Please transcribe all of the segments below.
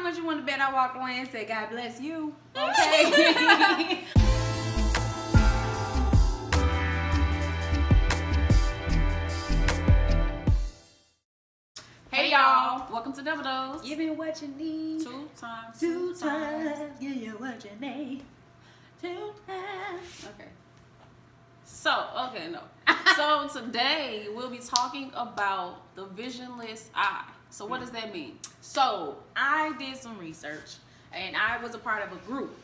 much you want to bet I walked away and said, God bless you? Okay. Hey y'all, welcome to Double Dose. Give me what you need. Two times. Give you what you need. 2 times. Okay. So today we'll be talking about the visionless eye. So what does that mean? So I did some research, and I was a part of a group.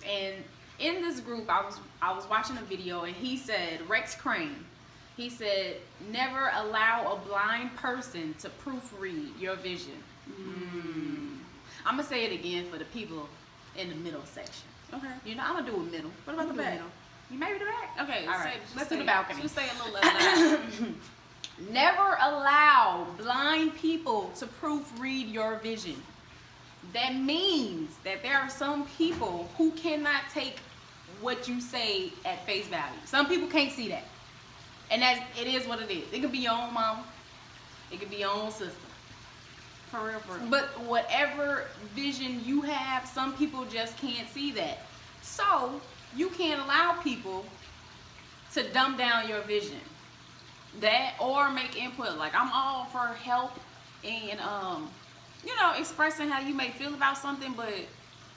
And in this group, I was watching a video, and he said, Rex Crane, he said, never allow a blind person to proofread your vision. I'm going to say it again for the people in the middle section. Okay. You know, I'm going to do a middle. What about the back? Middle. You maybe the back? Okay. All right. Let's do the it. balcony. Just say a little less. Never allow blind people to proofread your vision. That means that there are some people who cannot take what you say at face value. Some people can't see that. And it is what it is. It could be your own mama. It could be your own sister. For real, for real. But whatever vision you have, some people just can't see that. So you can't allow people to dumb down your vision. That or make input. Like, I'm all for help and expressing how you may feel about something, but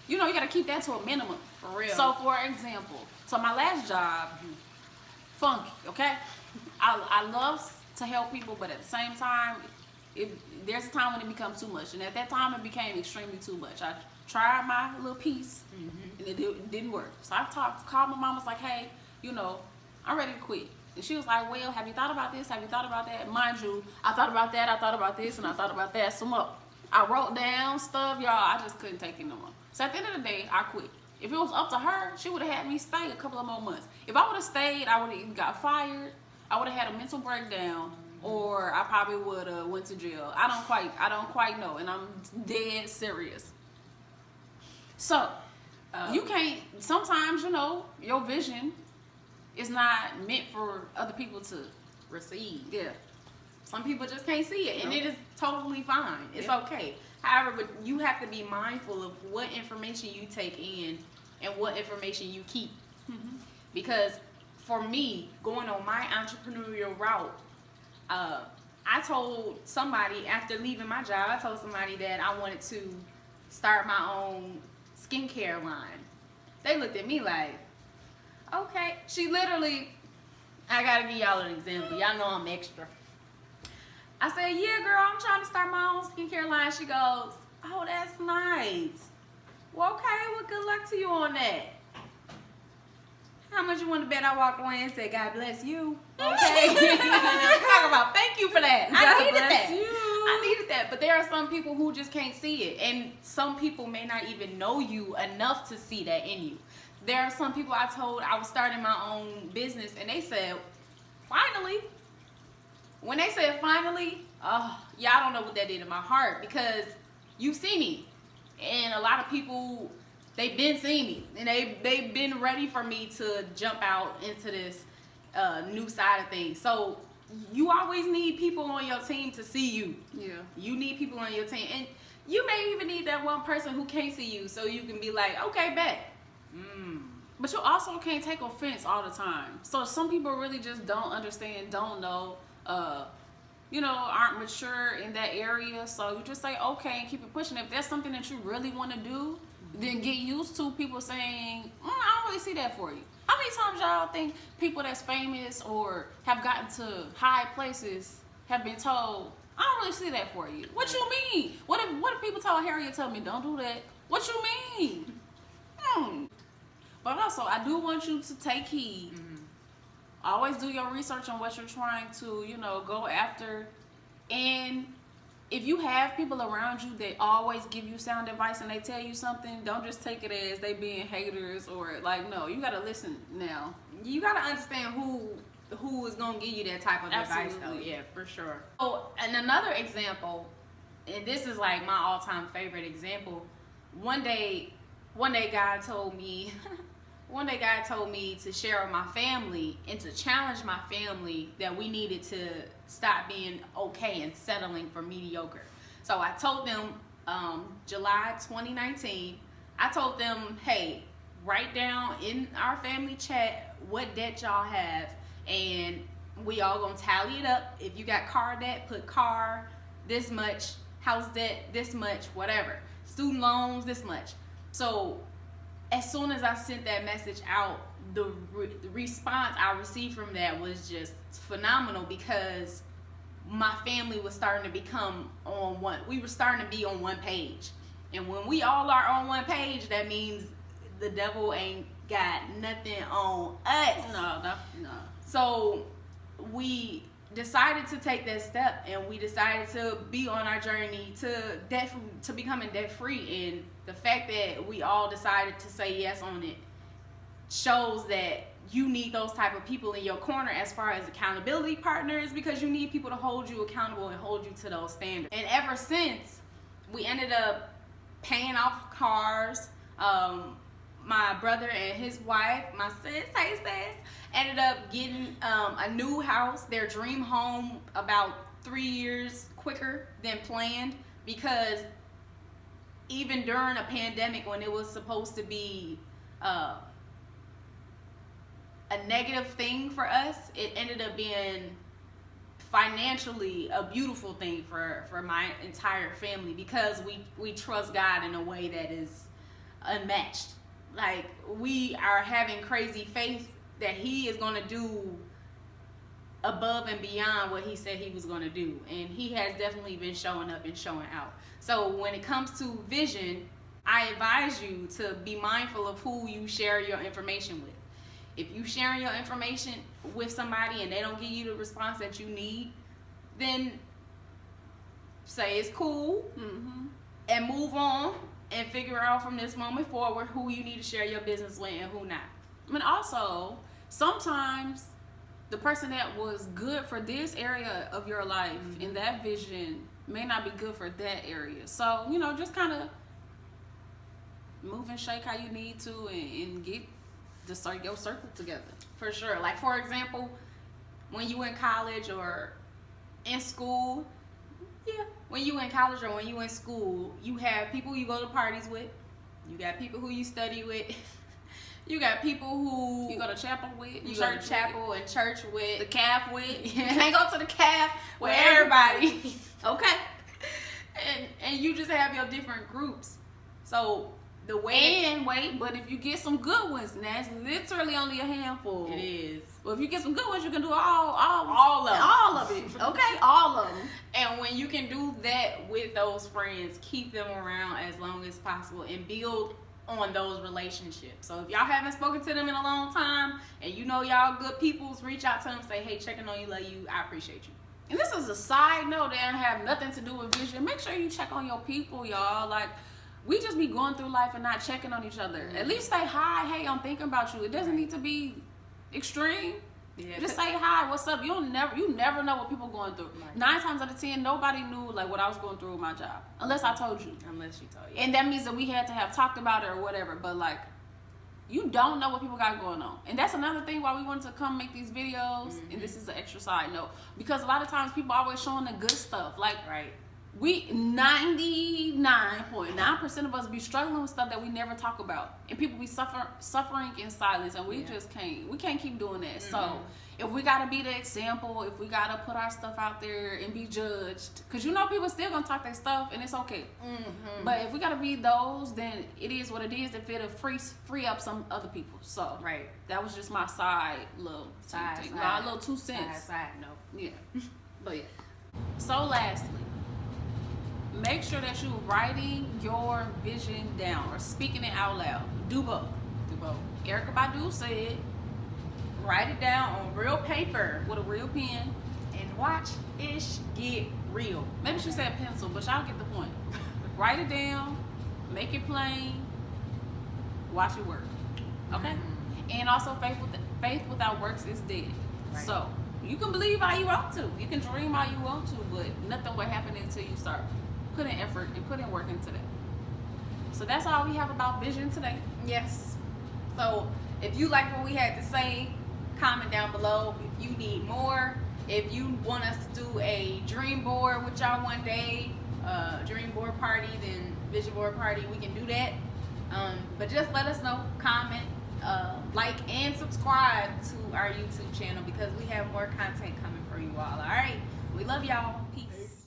you gotta keep that to a minimum. For real. So for example, my last job, funky, okay? I love to help people, but at the same time, there's a time when it becomes too much. And at that time, it became extremely too much. I tried my little piece, and it didn't work. So I called my mom, was like, hey, I'm ready to quit. And she was like, well, have you thought about this? Have you thought about that? Mind you, I thought about that, I thought about this, and I thought about that some more. I wrote down stuff, y'all. I just couldn't take it no more. So at the end of the day, I quit. If it was up to her, she would have had me stay a couple of more months. If I would have stayed, I would have either got fired, I would have had a mental breakdown, or I probably would have went to jail. I don't quite know, and I'm dead serious. So you can't. Sometimes your vision is not meant for other people to receive. Yeah. Some people just can't see it, and it is totally fine. It's Yeah. okay. However, but you have to be mindful of what information you take in and what information you keep. Because for me, going on my entrepreneurial route, I told somebody after leaving my job, I told somebody that I wanted to start my own skincare line. They looked at me like, okay. She literally, I gotta give y'all an example. Y'all know I'm extra. I said, yeah, girl, I'm trying to start my own skincare line. She goes, oh, that's nice. Well, okay, well, good luck to you on that. How much you want to bet I walked away and said, God bless you? Okay. Talk about, thank you for that. I needed that. I needed that. But there are some people who just can't see it. And some people may not even know you enough to see that in you. There are some people I told I was starting my own business, and they said, finally. When they said finally, y'all don't know what that did to my heart, because you see me. And a lot of people, they've been seeing me, and they've been ready for me to jump out into this new side of things. So you always need people on your team to see you. Yeah. You need people on your team. And you may even need that one person who can't see you, so you can be like, okay, bet. But you also can't take offense all the time. So some people really just don't understand, don't know, aren't mature in that area. So you just say, okay, and keep it pushing. If that's something that you really want to do, then get used to people saying, I don't really see that for you. How many times y'all think people that's famous or have gotten to high places have been told, I don't really see that for you? What you mean? What if people told Harriet, tell me, don't do that? What you mean? But also, I do want you to take heed. Always do your research on what you're trying to, go after. And if you have people around you that always give you sound advice and they tell you something, don't just take it as they being haters or no, you gotta listen now. You gotta understand who is gonna give you that type of advice though. Yeah, for sure. Oh, and another example, and this is like my all-time favorite example. One day God told me to share with my family and to challenge my family that we needed to stop being okay and settling for mediocre. So I told them July 2019. I told them, hey, write down in our family chat what debt y'all have, and we all gonna tally it up. If you got car debt, put car this much, house debt this much, whatever, student loans this much. So as soon as I sent that message out, the response I received from that was just phenomenal, because my family was starting to become on one. We were starting to be on one page, and when we all are on one page, that means the devil ain't got nothing on us. No. So we decided to take that step, and we decided to be on our journey to becoming debt free. And the fact that we all decided to say yes on it shows that you need those type of people in your corner as far as accountability partners, because you need people to hold you accountable and hold you to those standards. And ever since, we ended up paying off cars. My brother and his wife, my sis, ended up getting a new house, their dream home, about 3 years quicker than planned, because even during a pandemic, when it was supposed to be a negative thing for us, it ended up being financially a beautiful thing for my entire family, because we trust God in a way that is unmatched. Like, we are having crazy faith that he is going to do above and beyond what he said he was going to do, and he has definitely been showing up and showing out. So when it comes to vision, I advise you to be mindful of who you share your information with. If you sharing your information with somebody and they don't give you the response that you need, then say it's cool, and move on, and figure out from this moment forward who you need to share your business with and who not. I mean, also, sometimes the person that was good for this area of your life and that vision may not be good for that area. So, just kind of move and shake how you need to, and get your circle together. For sure. Like, for example, when you in college or in school, when you in college or when you in school, you have people you go to parties with, you got people who you study with, you got people who you go to chapel with, you go to chapel and church with, the calf with. You can't go to the calf with everybody. Okay. And you just have your different groups. So the way but if you get some good ones, and that's literally only a handful. It is. Well, if you get some good ones, you can do all of it. Okay, all of them. And when you can do that with those friends, keep them around as long as possible and build on those relationships. So if y'all haven't spoken to them in a long time and you know y'all good peoples, reach out to them, say, hey, checking on you, love you, I appreciate you. And this is a side note that have nothing to do with vision. Make sure you check on your people, y'all. Like, we just be going through life and not checking on each other. At least say hi, hey, I'm thinking about you. It doesn't need to be extreme. Yeah, just say hi, what's up? You never know what people going through. Right. 9 times out of 10, nobody knew like what I was going through with my job, unless I told you. Unless you told you. And that means that we had to have talked about it or whatever. But like, you don't know what people got going on, and that's another thing why we wanted to come make these videos. And this is an extra side note, because a lot of times people always showing the good stuff. Like, right. We 99.9% of us be struggling with stuff that we never talk about, and people be suffering in silence, and we just can't keep doing that. So if we gotta be the example, if we gotta put our stuff out there and be judged, because people still gonna talk their stuff and it's okay. But if we gotta be those, then it is what it is. If it'll free up some other people. So that was just my little 2 cents. Side note. Yeah. But yeah. So lastly, make sure that you're writing your vision down or speaking it out loud. Do both. Erykah Badu said, write it down on real paper with a real pen and watch it get real. Maybe she said pencil, but y'all get the point. Write it down, make it plain, watch it work. Okay? And also, faith without works is dead. Right. So you can believe how you want to, you can dream how you want to, but nothing will happen until you start putting effort and putting work into that. So that's all we have about vision today. Yes. So if you like what we had to say, comment down below. If you need more, if you want us to do a dream board with y'all one day, dream board party, then vision board party, we can do that. But just let us know, comment, like, and subscribe to our YouTube channel because we have more content coming for you all. All right, we love y'all. Peace.